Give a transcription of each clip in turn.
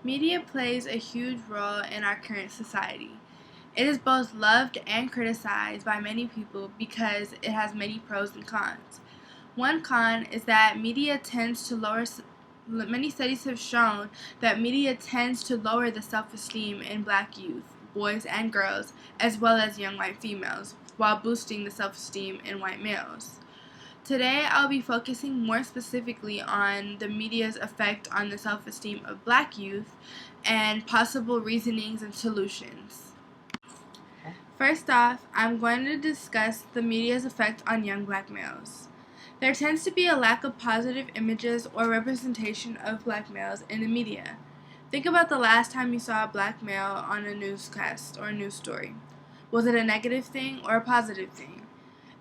Media plays a huge role in our current society. It is both loved and criticized by many people because it has many pros and cons. One con is that media tends to lower many studies have shown that media tends to lower the self-esteem in black youth, boys and girls, as well as young white females, while boosting the self-esteem in white males. Today, I'll be focusing more specifically on the media's effect on the self-esteem of black youth and possible reasonings and solutions. First off, I'm going to discuss the media's effect on young black males. There tends to be a lack of positive images or representation of black males in the media. Think about the last time you saw a black male on a newscast or a news story. Was it a negative thing or a positive thing?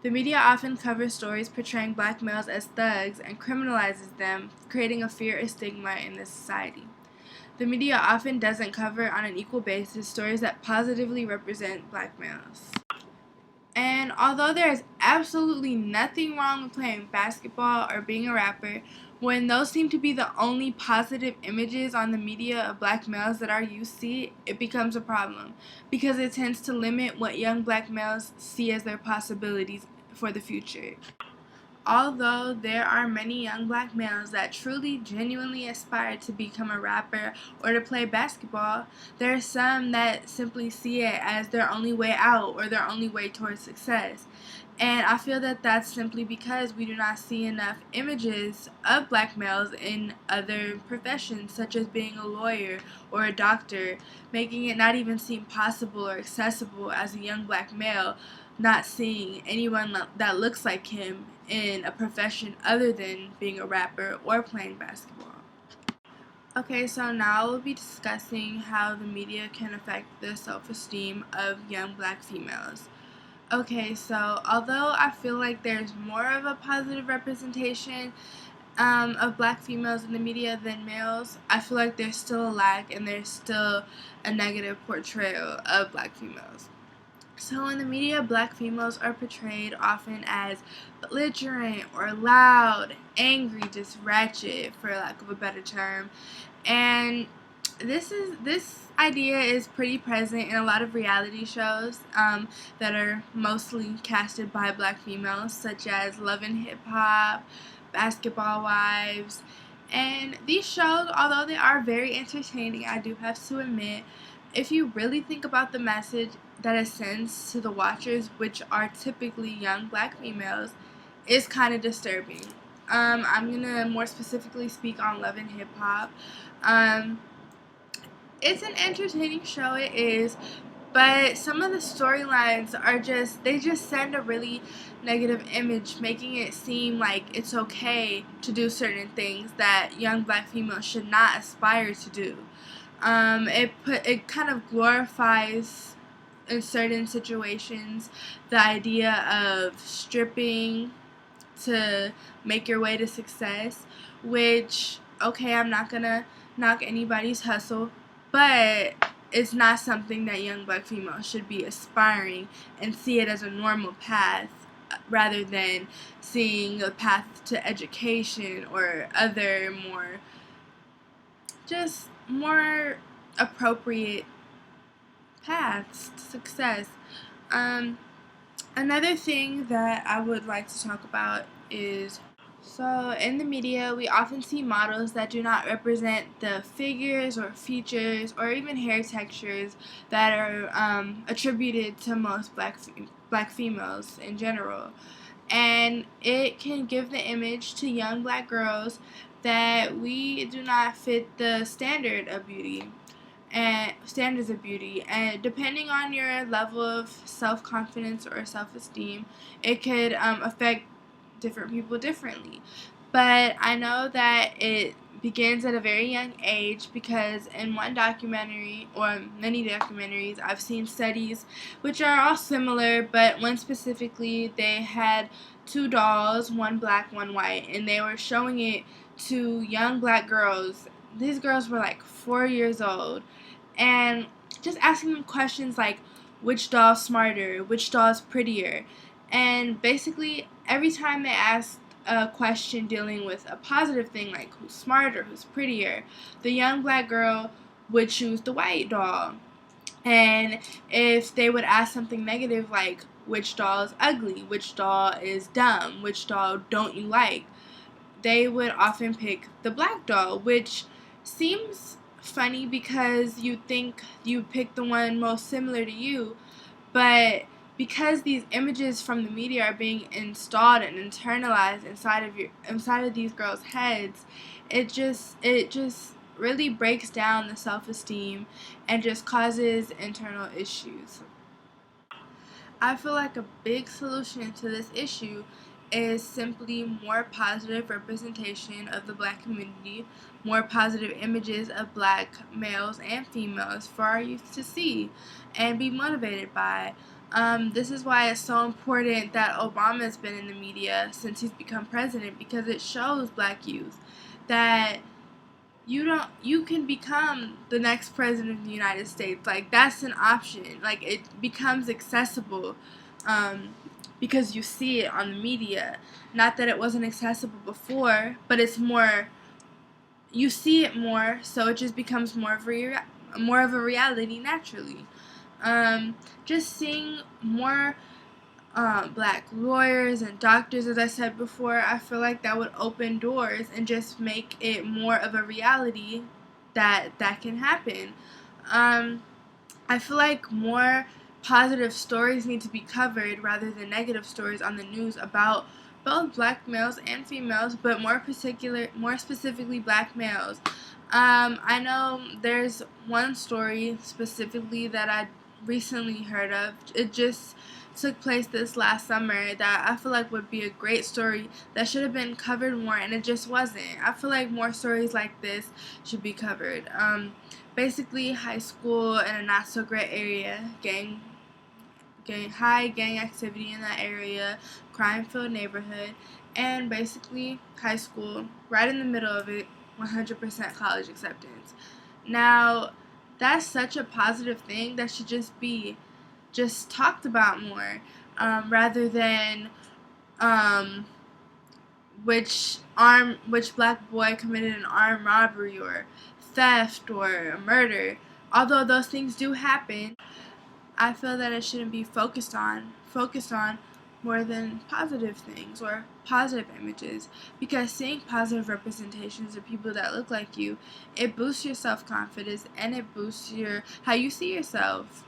The media often covers stories portraying black males as thugs and criminalizes them, creating a fear or stigma in this society. The media often doesn't cover on an equal basis stories that positively represent black males. And although there is absolutely nothing wrong with playing basketball or being a rapper, when those seem to be the only positive images on the media of black males that our youth see, it becomes a problem because it tends to limit what young black males see as their possibilities for the future. Although there are many young black males that truly, genuinely aspire to become a rapper or to play basketball, there are some that simply see it as their only way out or their only way towards success. And I feel that that's simply because we do not see enough images of black males in other professions, such as being a lawyer or a doctor, making it not even seem possible or accessible as a young black male not seeing anyone that looks like him in a profession other than being a rapper or playing basketball. Okay, so now we'll be discussing how the media can affect the self-esteem of young black females. Okay, so although I feel like there's more of a positive representation of black females in the media than males, I feel like there's still a lack and there's still a negative portrayal of black females. So in the media, black females are portrayed often as belligerent or loud, angry, just ratchet, for lack of a better term. And this idea is pretty present in a lot of reality shows that are mostly casted by black females, such as Love and Hip Hop, Basketball Wives. And these shows, although they are very entertaining, I do have to admit, if you really think about the message that it sends to the watchers, which are typically young black females, is kind of disturbing. I'm going to more specifically speak on Love and Hip Hop. It's an entertaining show, it is, but some of the storylines are they just send a really negative image, making it seem like it's okay to do certain things that young black females should not aspire to do. It kind of glorifies in certain situations the idea of stripping to make your way to success, which, okay, I'm not gonna knock anybody's hustle, but it's not something that young black females should be aspiring and see it as a normal path rather than seeing a path to education or other more appropriate paths to success. Another thing that I would like to talk about is, so in the media we often see models that do not represent the figures or features or even hair textures that are attributed to most black females in general. And it can give the image to young black girls that we do not fit the standards of beauty, and depending on your level of self-confidence or self-esteem, it could affect different people differently. But I know that it begins at a very young age because in one documentary, or many documentaries, I've seen studies which are all similar, but one specifically, they had two dolls, one black, one white, and they were showing it to young black girls. These girls were like 4 years old, and just asking them questions like, which doll's smarter, which doll's prettier, and basically every time they asked a question dealing with a positive thing like who's smarter, who's prettier, the young black girl would choose the white doll. And if they would ask something negative like, which doll is ugly, which doll is dumb, which doll don't you like, they would often pick the black doll, which seems funny because you think you pick the one most similar to you, but because these images from the media are being installed and internalized inside of these girls' heads, it just really breaks down the self-esteem and just causes internal issues. I feel like a big solution to this issue is simply more positive representation of the black community, more positive images of black males and females for our youth to see and be motivated by. This is why it's so important that Obama's been in the media since he's become president, because it shows black youth that you can become the next president of the United States. Like, that's an option. Like, it becomes accessible because you see it on the media. Not that it wasn't accessible before, but it's more, you see it more, so it just becomes more of a reality naturally. Just seeing more black lawyers and doctors, as I said before, I feel like that would open doors and just make it more of a reality that can happen. I feel like more positive stories need to be covered rather than negative stories on the news about both black males and females, but more specifically black males. I know there's one story specifically that I recently heard of. It just took place this last summer that I feel like would be a great story that should have been covered more, and it just wasn't. I feel like more stories like this should be covered. Basically, high school in a not so great area, high gang activity in that area, crime-filled neighborhood, and basically high school right in the middle of it, 100% college acceptance. Now, that's such a positive thing that should just be talked about more, rather than which black boy committed an armed robbery or theft or a murder. Although those things do happen, I feel that it shouldn't be focused on more than positive things or positive images, because seeing positive representations of people that look like you, it boosts your self-confidence and it boosts how you see yourself.